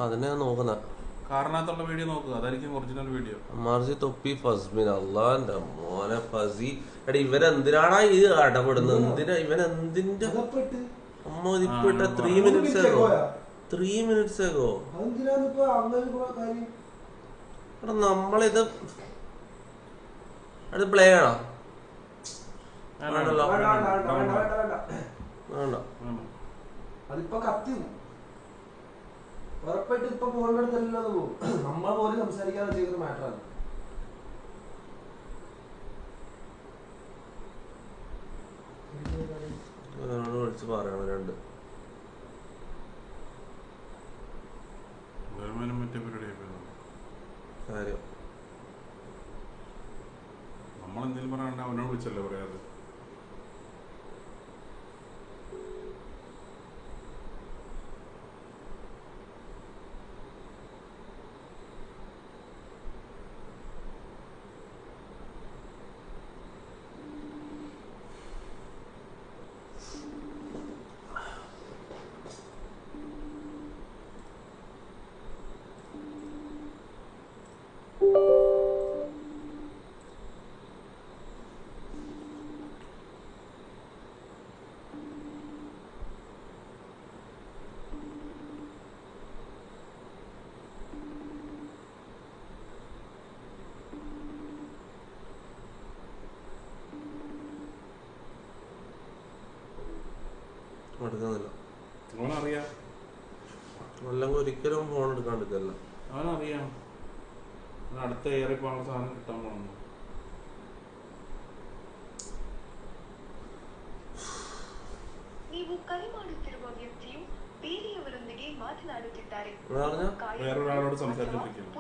അതിനെ നോക്കുന്ന കാറിനകത്തുള്ള വീഡിയോ നോക്കുക, അതായിരിക്കും ഒറിജിനൽ വീഡിയോ. അമ്മാർജി തൊപ്പി ഫസ്മിൻ അള്ളാന്റെ മോനെ ഫസി. എടാ ഇവരെന്തിനാടാ ഇത് ഇടപെടുന്നത്? എന്തിനാ ഇവനെന്തിന്റെ അമ്മ ഇപ്പൊ ഇട്ട 3 minutes ആകോ എടാ നമ്മളിത് അത് പ്ലേ ആണോ? വേണ്ടല്ലോ, വേണ്ട. അതിപ്പോ കത്തി ഉറപ്പായിട്ട് ഇപ്പൊ ഫോണിന്റെ അടുത്തല്ലോ അത് പോകും. നമ്മൾ പോലും സംസാരിക്കാതെ ചെയ്തൊരു മാറ്ററാണ്. വിളിച്ച് പറയണം രണ്ട് കാര്യം. നമ്മളെന്തെങ്കിലും പറയാണ്ട് അവനോട് വിളിച്ചല്ലേ പറയാറ്. എടുക്കുന്നില്ല. അവനറിയാം, അല്ലെങ്കിൽ ഒരിക്കലും ഫോൺ എടുക്കാണ്ടിരിക്കല്ല. അവനറിയാം അടുത്ത ഏറെ പോകാനുള്ള സാധനം കിട്ടാൻ പോകണം. വേറൊരാളോട് സംസാരിച്ചോണ്ടിരിക്കുന്നു.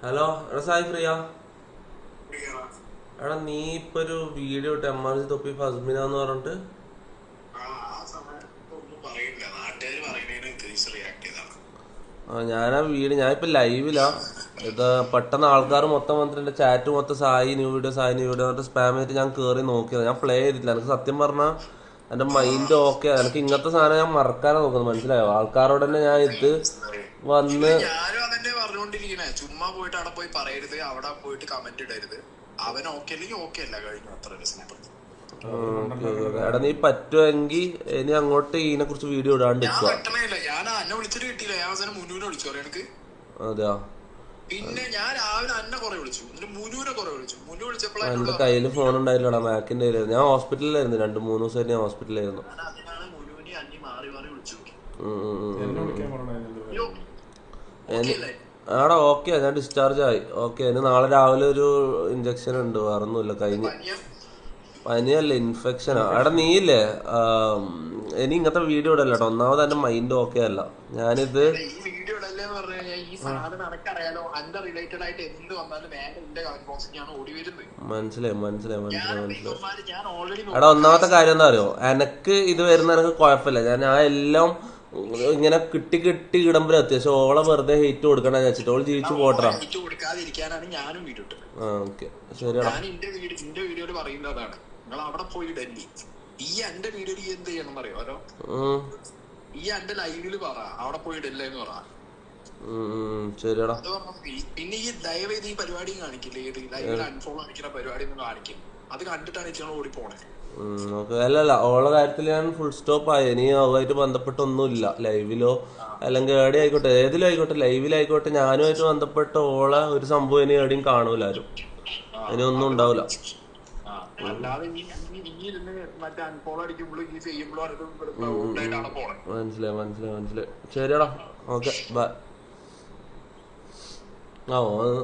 ഹലോ എടാ സായി ഫ്രീയാ? എടാ നീ ഇപ്പൊ ഒരു വീഡിയോ ഇട്ട് എംആർജി തൊപ്പി ഫസ്മിനാന്ന് പറഞ്ഞിട്ട് ഞാനാ വീഡിയോ ഞാനിപ്പോ ലൈവിലാ. ഇത് പെട്ടെന്ന് ആൾക്കാർ മൊത്തം വന്നിട്ട് എന്റെ ചാറ്റ് മൊത്തം സായി ന്യൂ വീഡിയോ പറഞ്ഞിട്ട് സ്പാം ചെയ്തിട്ട് ഞാൻ കേറി നോക്കിയത്. ഞാൻ പ്ലേ ചെയ്തിട്ടില്ല. എനിക്ക് സത്യം പറഞ്ഞാൽ എന്റെ മൈൻഡ് ഓക്കെ. എനിക്ക് ഇങ്ങനത്തെ സാധനം ഞാൻ മറക്കാനാ നോക്കുന്നത്, മനസ്സിലായോ? ആൾക്കാരോട് തന്നെ ഞാൻ ഇത് വന്ന് ചുമ്മാ പോയിട്ട് അവിടെ പോയി പറയരുത്, അവിടെ പോയിട്ട് കമന്റ് ഇടരുത്. അവൻ ഓക്കെ അല്ലെങ്കിൽ ഓക്കെ അല്ല, കഴിഞ്ഞു. അത്ര സിമ്പിൾ. എടാ നീ പറ്റുമെങ്കിൽ ഇനി അങ്ങോട്ട് ഇതിനെ കുറിച്ച് വീഡിയോ ഇടാണ്ടിരിക്കുക. ഞാൻ എന്നെ വിളിച്ചിട്ട് കിട്ടിയില്ല. ഞാൻ അവസാനം മുന്നൂനെ വിളിച്ചു എനിക്ക്. അതെയോ? പിന്നെ ഞാൻ രാവിലെ അന്നെ കുറെ വിളിച്ചു, എന്നിട്ട് മുന്നൂനെ കുറെ വിളിച്ചു. മുന്നു വിളിച്ചപ്പോഴാണ് എന്റെ കയ്യില് ഫോൺ ഉണ്ടായില്ലടാ, മാക്കിന്റെ കയ്യിലായിരുന്നു. ഞാൻ ഹോസ്പിറ്റലിലായിരുന്നു, 2-3 ദിവസമായിട്ട് ഞാൻ ഹോസ്പിറ്റലിലായിരുന്നു. മുന്നൂനെ അന്നി മാറി മാറി വിളിച്ചു. ആടാ ഓക്കെ, ഞാൻ ഡിസ്ചാർജ് ആയി. ഓക്കെ, ഇനി നാളെ രാവിലെ ഒരു ഇഞ്ചക്ഷൻ ഉണ്ട്, വേറൊന്നുമില്ല. കഴിഞ്ഞ് പനിയല്ല, ഇൻഫെക്ഷനാ. എടാ നീയില്ലേ ഇനി ഇങ്ങനത്തെ വീഡിയോ ഇടല്ലോ കേട്ടോ. ഒന്നാമത് എന്റെ മൈൻഡ് ഓക്കെ അല്ല. ഞാനിത് മനസ്സിലായി. എടാ ഒന്നാമത്തെ കാര്യം എന്താ അറിയോ, എനക്ക് ഇത് വരുന്ന എനിക്ക് കുഴപ്പമില്ല. ഞാൻ എല്ലാം ഇങ്ങനെ കിട്ടി ഇടുമ്പോഴേ അത്യാവശ്യം ഓളെ വെറുതെ ഹെയ്റ്റ് കൊടുക്കണ വെച്ചിട്ട് ഓള് ജീവിച്ചു പോട്ടാ. ഓക്കെ ശരിയാ. വീഡിയോയിൽ പറയുന്നതാണ് നിങ്ങൾ അവിടെ പോയി ഡൽഹി ഈ എന്റെ വീഡിയോയിൽ എന്ത് ചെയ്യണം അറിയോ? ഈ എന്റെ ലൈവില് പറ അവിടെ പോയി ഡൽഹി എന്ന് പറ. ശരിയാടാ. പിന്നെ ഈ ദയവേത് ഈ പരിപാടിയും കാണിക്കില്ലേ, ഏത് ലൈവിൽ അൺഫോളോ അടിക്കുന്ന പരിപാടി ഒന്നും കാണിക്കും. അത് കണ്ടിട്ടാണ് ഞങ്ങൾ ഓടി പോണേ. അല്ലല്ല, ഓളെ കാര്യത്തിൽ ഞാൻ ഫുൾ സ്റ്റോപ്പ് ആയി. ഇനി അവരുമായിട്ട് ബന്ധപ്പെട്ടൊന്നുമില്ല. ലൈവിലോ അല്ലെങ്കിൽ എവിടെ ആയിക്കോട്ടെ, ഏതിലും ആയിക്കോട്ടെ, ലൈവിലായിക്കോട്ടെ, ഞാനുമായിട്ട് ബന്ധപ്പെട്ട ഓളെ ഒരു സംഭവം ഇനി എവിടെയും കാണൂല ആരും. ഇനി ഒന്നും ഉണ്ടാവില്ല. മനസ്സിലായി. ശരിയടാ, ഓക്കെ ബൈ.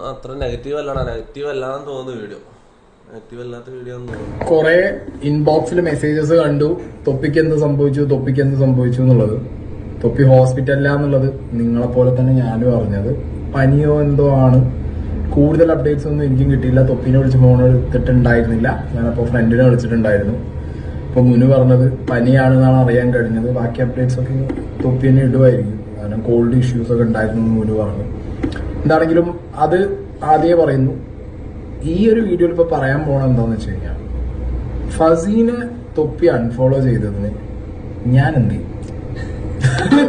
അത്ര നെഗറ്റീവ് അല്ലാന്ന് തോന്നുന്നു വീഡിയോ. കൊറേ ഇൻബോക്സിൽ മെസ്സേജസ് കണ്ടു, തൊപ്പിക്ക് എന്ത് സംഭവിച്ചു എന്നുള്ളത്. തൊപ്പി ഹോസ്പിറ്റലിലാന്നുള്ളത് നിങ്ങളെ പോലെ തന്നെ ഞാനും അറിഞ്ഞത്. പനിയോ എന്തോ ആണ്. കൂടുതൽ അപ്ഡേറ്റ്സ് ഒന്നും എനിക്കും കിട്ടിയില്ല. തൊപ്പിനെ വിളിച്ച് ഫോൺ എടുത്തിട്ടുണ്ടായിരുന്നില്ല. ഞാനപ്പോൾ ഫ്രണ്ടിനെ വിളിച്ചിട്ടുണ്ടായിരുന്നു. ഇപ്പൊ മുന്നു പറഞ്ഞത് പനിയാണെന്നാണ് അറിയാൻ കഴിഞ്ഞത്. ബാക്കി അപ്ഡേറ്റ്സ് ഒക്കെ തൊപ്പി തന്നെ ഇടുമായിരിക്കും, കാരണം കോൾഡ് ഇഷ്യൂസ് ഒക്കെ ഉണ്ടായിരുന്നു എന്ന് മുന്നു പറഞ്ഞു. എന്താണെങ്കിലും അത് ആദ്യമേ പറയുന്നു. ഈ ഒരു വീഡിയോയിൽ ഇപ്പൊ പറയാൻ പോണ എന്താന്ന് വെച്ച് കഴിഞ്ഞാൽ, ഫസീനെ തൊപ്പി അൺഫോളോ ചെയ്തതിന് ഞാൻ എന്ത് ചെയ്യും?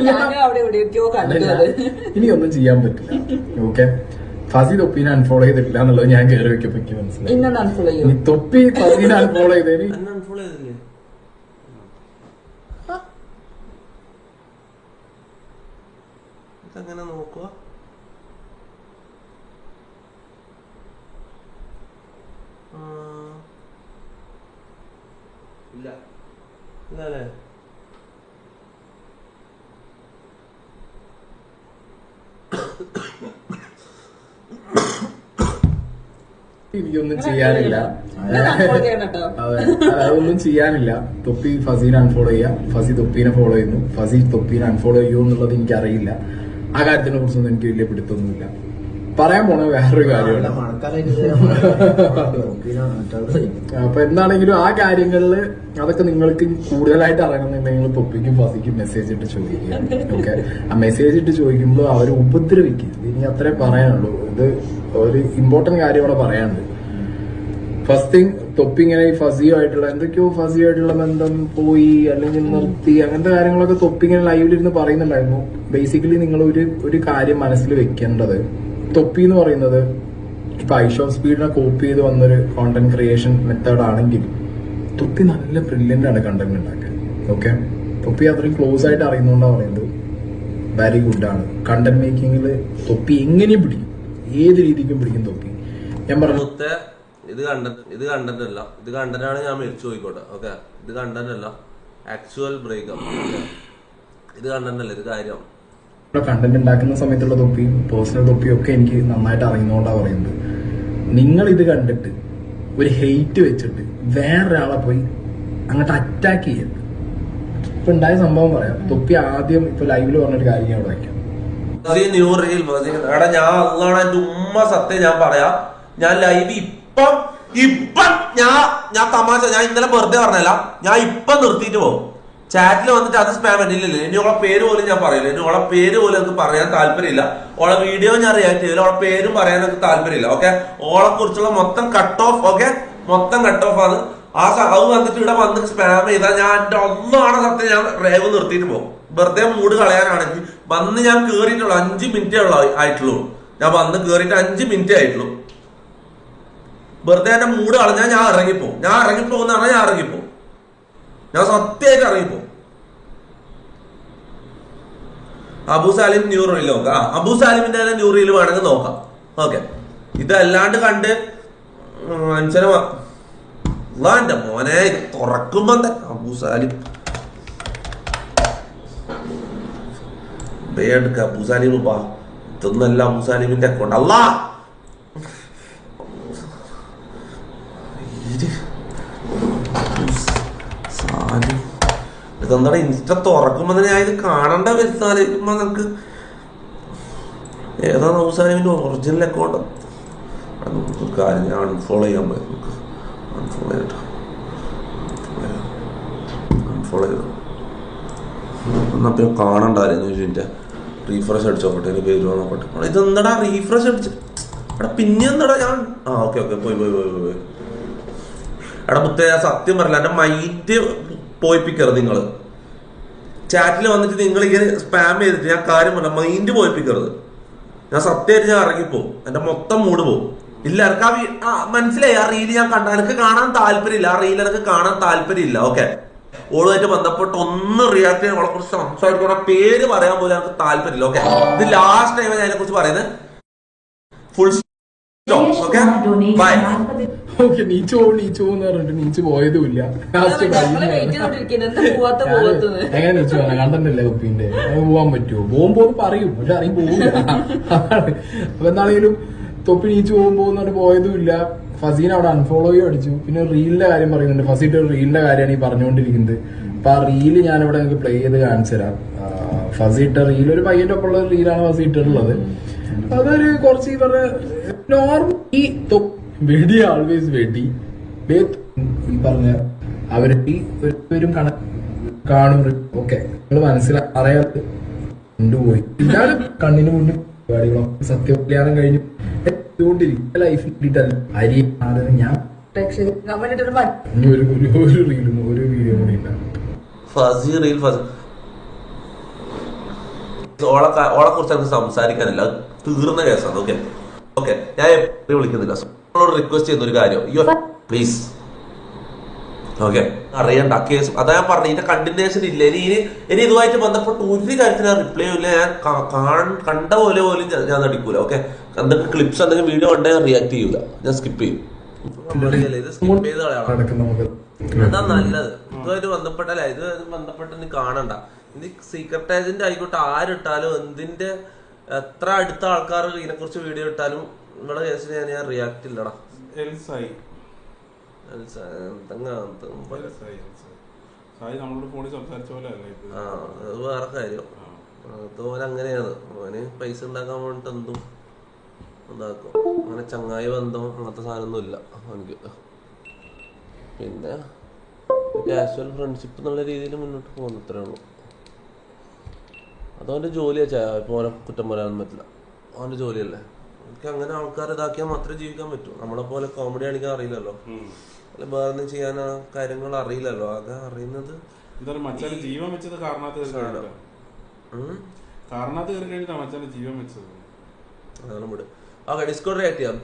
ഞാനും അവിടെ എവിടെയൊക്കെയോ കണ്ടു അത്. ഇനി ഒന്നും ചെയ്യാൻ പറ്റില്ല. ഓക്കെ, ഫസി തൊപ്പീനെ അൺഫോളോ ചെയ്തിട്ടില്ല എന്നുള്ളത് ഞാൻ കയറി വെക്കുമ്പോ എനിക്ക് മനസ്സിലായി. ഇന്നത് അൺഫോളോ ചെയ്യും. ഇനി തൊപ്പി ഫസീനെ അൺഫോളോ ചെയ്തേന് അൺഫോളോ ചെയ്തില്ലേ? ഇതങ്ങനെ നോക്കുക. ഇല്ല ഇല്ലല്ലേ? എനിക്കൊന്നും ചെയ്യാനില്ല. അൺഫോളോ ചെയ്യണം കേട്ടോ. അതെ, അതൊന്നും ചെയ്യാനില്ല. തൊപ്പി ഫസീനെ അൺഫോളോ ചെയ്യാം, ഫസി തൊപ്പീനെ ഫോളോ ചെയ്യുന്നു, ഫസി തൊപ്പീനെ അൺഫോളോ ചെയ്യൂ എന്നുള്ളത് എനിക്കറിയില്ല. ആ കാര്യത്തിനെ കുറിച്ചൊന്നും എനിക്ക് വലിയ പിടുത്തൊന്നുമില്ല. പറയാൻ പോണ വേറൊരു കാര്യമാണ്. അപ്പൊ എന്താണെങ്കിലും ആ കാര്യങ്ങളില് അതൊക്കെ നിങ്ങൾക്ക് കൂടുതലായിട്ട് അറിയണമെന്നുണ്ടെങ്കിൽ തൊപ്പിക്കും ഫസിക്കും മെസ്സേജ് ഇട്ട് ചോദിക്കുക. ഓക്കെ, ആ മെസ്സേജ് ഇട്ട് ചോദിക്കുമ്പോൾ അവരെ ഉപദ്രവിക്കുക. ഇനി അത്രേ പറയാനുള്ളൂ. ഇത് ഒരു ഇമ്പോർട്ടന്റ് കാര്യം ഇവിടെ പറയാനുണ്ട്. ഫസ്റ്റ് തിങ്, തൊപ്പി ഇങ്ങനെ ഈ ഫസിയുമായിട്ടുള്ള എന്തൊക്കെയോ ഫസിയുമായിട്ടുള്ള ബന്ധം പോയി അല്ലെങ്കിൽ നിർത്തി അങ്ങനത്തെ കാര്യങ്ങളൊക്കെ തൊപ്പി ഇങ്ങനെ ലൈവിലിരുന്ന് പറയുന്നുണ്ടായിരുന്നു. ബേസിക്കലി നിങ്ങൾ ഒരു കാര്യം മനസ്സിൽ വെക്കേണ്ടത്, തൊപ്പി എന്ന് പറയുന്നത് ഇപ്പൊ ഐഷ് ഓഫ് സ്പീഡിനെ കോപ്പി ചെയ്ത് വന്നൊരു കോണ്ടന്റ് ക്രിയേഷൻ മെത്തേഡ് ആണെങ്കിൽ തൊപ്പി നല്ല ബ്രില്യന്റ് ആണ് കണ്ടന്റ് ഉണ്ടാക്കാൻ. ഓക്കെ, തൊപ്പി അത്രയും ക്ലോസ് ആയിട്ട് അറിയുന്നോണ്ടാ പറയുന്നത് വെരി ഗുഡ് ആണ് കണ്ടന്റ് മേക്കിങ്ങിൽ. തൊപ്പി എങ്ങനെയും പിടിക്കും, ഏത് രീതിക്കും പിടിക്കും തൊപ്പി. ഞാൻ പറഞ്ഞു ഇത് കണ്ടന്റ് അല്ല, ഇത് കണ്ടന്റ് ആണ്. ഞാൻ മരിച്ചു പോയിക്കോട്ടെ. ഓക്കെ, ഇത് കണ്ടന്റ് അല്ല, ആക്ച്വൽ ബ്രേക്കപ്പ്. ഇത് കണ്ടന്റ് അല്ല, ഇത് കാര്യമാണ്. കണ്ടന്റ് ഉണ്ടാക്കുന്ന സമയത്തുള്ള തൊപ്പിയും പേഴ്സണൽ തൊപ്പിയും ഒക്കെ എനിക്ക് നന്നായിട്ട് അറിയുന്നോണ്ടാ പറയുന്നത്. നിങ്ങൾ ഇത് കണ്ടിട്ട് ഒരു ഹെയ്റ്റ് വെച്ചിട്ട് വേറൊരാളെ പോയി അങ്ങോട്ട് അറ്റാക്ക് ചെയ്യരുത്. ഇപ്പൊ ഉണ്ടായ സംഭവം പറയാം. തൊപ്പി ആദ്യം ഇപ്പൊ ലൈവില് പറഞ്ഞൊരു കാര്യം ഞാൻ അവിടെ വയ്ക്കാം. ന്യൂ റീൽ എടാ, ഞാൻ അള്ളാണ് എന്റെ ഉമ്മ സത്യം ഞാൻ പറയാ. ഞാൻ ലൈവ് ഇപ്പം ഞാൻ തമാശ, ഞാൻ ഇന്നലെ വെറുതെ പറഞ്ഞല്ല, ഞാൻ ഇപ്പം നിർത്തിയിട്ട് പോകും. ചാറ്റിൽ വന്നിട്ട് അത് സ്പാം ഇല്ലല്ലോ. ഇനി ഓളെ പേര് പോലും ഞാൻ പറയില്ല. ഇനി ഓളെ പേര് പോലും എനിക്ക് പറയാൻ താല്പര്യമില്ല. ഓളെ വീഡിയോ ഞാൻ റിയാക്ട് ചെയ്തില്ല. ഓളെ പേരും പറയാൻ എനിക്ക് താല്പര്യമില്ല. ഓക്കെ, ഓളെ കുറിച്ചുള്ള മൊത്തം കട്ട് ഓഫ്. ഓക്കെ, മൊത്തം കട്ട് ഓഫ് ആണ്. അത് വന്നിട്ട് ഇവിടെ വന്ന് സ്പാം ചെയ്താൽ ഞാൻ എന്റെ ഒന്നാണ് സത്യം, ഞാൻ റേവ് നിർത്തിയിട്ട് പോകും. വെറുതെ മൂഡ് കളയാനാണെങ്കിൽ വന്ന് ഞാൻ കേറിയിട്ടുള്ളൂ 5 മിനിറ്റേ ആയിട്ടുള്ളൂ. ഞാൻ വന്ന് കേറിയിട്ട് 5 മിനിറ്റേ ആയിട്ടുള്ളൂ. വെറുതെ എന്റെ മൂഡ് കളഞ്ഞാൽ ഞാൻ ഇറങ്ങിപ്പോവും. ഞാൻ ഇറങ്ങിപ്പോകുന്നതാണ്, ഞാൻ ഇറങ്ങിപ്പോവും. ഞാൻ സത്യമായിട്ട് ഇറങ്ങിപ്പോവും. അബു സാലിം ന്യൂ റീൽ നോക്കാം. അബു സാലിമിന്റെ തന്നെ ന്യൂ റീൽ വേണമെങ്കിൽ നോക്കാം. ഓക്കെ, ഇതല്ലാണ്ട് കണ്ട് മനുഷ്യനെ എന്റെ മോനെ തുറക്കുമ്പോ അബു സാലിം അബു സാലിം ഇതൊന്നല്ല അബു സാലിമിന്റെ അക്കൗണ്ട്. അല്ലാ ഇതെന്താണ് ഇൻസ്റ്റ തുറക്കുമ്പോ ഞാൻ ഇത് കാണണ്ട വരുത്താലിരിക്കുമ്പോ നമുക്ക് ഏതാണ് അബു സാലിമിന്റെ ഒറിജിനൽ അക്കൗണ്ട്? കാര്യം ഞാൻ അൺഫോളോ ചെയ്യാൻ പറ്റും. അൺഫോളോ ചെയ്തു എന്നാ പിന്നെ കാണണ്ടായിരുന്നു. ഇതിന്റെ റീഫ്രഷ് അടിച്ചോട്ടെ, എന്റെ പേര് നോക്കട്ടെ. ഇതെന്താടാ റീഫ്രഷ് അടിച്ച് എടാ, പിന്നെ എന്താടാ ഞാൻ ഓക്കെ പോയി എടാ മുത്തേ, ഞാൻ സത്യം പറയില്ല, എന്റെ മൈൻഡ് പോയിപ്പിക്കരുത്. നിങ്ങൾ ചാറ്റിൽ വന്നിട്ട് നിങ്ങൾ ഇങ്ങനെ സ്പാം ചെയ്തിട്ട് ഞാൻ കാര്യം പറഞ്ഞ മൈൻഡ് പോയിപ്പിക്കരുത്. ഞാൻ സത്യമായിട്ട് ഞാൻ ഇറങ്ങിപ്പോവും. എന്റെ മൊത്തം മൂഡ് പോവും. ഇല്ല, എനിക്ക് മനസ്സിലായി. ആ റീല് ഞാൻ കണ്ട, എനിക്ക് കാണാൻ താല്പര്യമില്ല. ആ റീൽ എനിക്ക് കാണാൻ താല്പര്യമില്ല. ഓക്കെ, ഓളുമായിട്ട് ബന്ധപ്പെട്ട് ഒന്ന് റിയാക്ട് ചെയ്യാൻ, അവളെ കുറിച്ച് സംസാരിക്കണം, പേര് പറയാൻ പോലും എനിക്ക് താല്പര്യമില്ല. ഓക്കെ, ഇത് ലാസ്റ്റ് ടൈം ഞാൻ അതിനെ കുറിച്ച് പറയുന്നത്. Full stop. Okay, bye. Okay, നീച്ചു എന്ന് പറഞ്ഞിട്ട് നീച്ചു പോയതുമില്ല. എങ്ങനെ നീച്ചു പോകാൻ കണ്ടല്ലേ തൊപ്പിന്റെ? പോവാൻ പറ്റുമോ? പോകുമ്പോ പറയും, പക്ഷെ അറിയും പോകില്ല. അപ്പൊ എന്താണെങ്കിലും തൊപ്പി നീച്ചു പോകുമ്പോ പോയതുമില്ല. ഫസീൻ അവിടെ അൺഫോളോയും അടിച്ചു. പിന്നെ റീലിന്റെ കാര്യം പറയുന്നുണ്ട്. ഫസീന്റെ ഒരു റീലിന്റെ കാര്യമാണ് ഈ പറഞ്ഞുകൊണ്ടിരിക്കുന്നത്. അപ്പൊ ആ റീല് ഞാനിവിടെ നിങ്ങൾക്ക് പ്ലേ ചെയ്ത് കാണിച്ചു തരാം. ഫസീട്ട റീൽ ഒരു പയ്യന്റെ ഒപ്പം ഉള്ള റീലാണ് ഫസീട്ടുള്ളത്. അതൊരു കുറച്ച് ഈ പറഞ്ഞ നോർമൽ ഈ വെടി ആൾവേസ് വെടി ഈ പറഞ്ഞ അവര് ഈ ഒരു കാണും. ഓക്കെ, നിങ്ങൾ മനസ്സിലാ അറിയാത്ത കൊണ്ടുപോയി എല്ലാവരും കണ്ണിന് മുന്നിൽ പരിപാടികളൊക്കെ സത്യപ്രയാണം കഴിഞ്ഞു ലൈഫ് കിട്ടിയിട്ടല്ല അരി ഞാൻ ഒരു റീലും ഒരു വീഡിയോ കൂടി ഉണ്ടാകും. ഓളെ കുറിച്ച് എനിക്ക് സംസാരിക്കാനില്ല, അത് തീർന്ന കേസാണ്. ഓക്കെ ഓക്കെ, ഞാൻ എപ്പോഴും വിളിക്കുന്നില്ല. നിങ്ങളോട് റിക്വസ്റ്റ് ചെയ്യുന്ന ഒരു കാര്യം, യു പ്ലീസ് ഓക്കെ അറിയണ്ട കേസ്. അതാ ഞാൻ പറഞ്ഞു, ഇതിന്റെ കണ്ടിന്യൂഷൻ ഇല്ല. ഇനി ഇതുമായിട്ട് ബന്ധപ്പെട്ട് ഒരു കാര്യത്തിന് റിപ്ലൈ ഇല്ല. ഞാൻ കണ്ട പോലെ പോലും ഞാൻ നടിക്കൂല. ഓക്കെ, എന്തെങ്കിലും ക്ലിപ്സ് എന്തെങ്കിലും വീഡിയോ കണ്ടേ റിയാക്ട് ചെയ്യൂല, ഞാൻ സ്കിപ്പ് ചെയ്യും. ഇത് സ്കിപ്പ് ചെയ്ത് കളയാം, അതാ നല്ലത്. ഇതുമായിട്ട് ബന്ധപ്പെട്ടല്ല, ഇത് ബന്ധപ്പെട്ട് ഇനി കാണണ്ട. ഇനി സീക്രട്ട് ഏജന്റ് ആയിക്കോട്ടെ, ആരിട്ടാലും എന്തിന്റെ എത്ര അടുത്ത ആൾക്കാർ ഇതിനെ കുറിച്ച് വീഡിയോ ഇട്ടാലും നിങ്ങളുടെ കേസിന് ഞാൻ റിയാക്ട് ഇല്ലടാ. അത് വേറെ കാര്യം. അതുപോലെ അങ്ങനെയാണ്, അവന് പൈസ ഉണ്ടാക്കാൻ വേണ്ടിട്ട് എന്തും ഇതാക്കും. അങ്ങനെ ചങ്ങായി ബന്ധം അങ്ങനത്തെ സാധനമൊന്നും ഇല്ല അവനിക്ക്. പിന്നെ കാഷ്വൽ ഫ്രണ്ട്ഷിപ്പ് എന്നുള്ള രീതിയിൽ മുന്നോട്ട് പോകുന്നു, ഇത്രേ ഉള്ളൂ. അതവൻ്റെ ജോലിയാ ചായ. ഇപ്പോൾ ഓനെ കുറ്റം പറയാനൊന്നും പറ്റില്ല, അവൻ്റെ ജോലിയല്ലേ. എനിക്ക് അങ്ങനെ ആൾക്കാർ ഇതാക്കിയാൽ മാത്രമേ ജീവിക്കാൻ പറ്റൂ. നമ്മളെ പോലെ കോമഡി കാണിക്കാൻ അറിയില്ലല്ലോ, അല്ല വേറെ ഒന്നും ചെയ്യാൻ കാര്യങ്ങൾ അറിയില്ലല്ലോ. ആകെ അറിയുന്നത് ജീവൻ വെച്ചത് കാരണത്ത് ജീവൻ വെച്ചത്. അതാണ് വിട്. ഓക്കെ, ഡിസ്കോഡ് റിയാക്ട് ചെയ്യാം.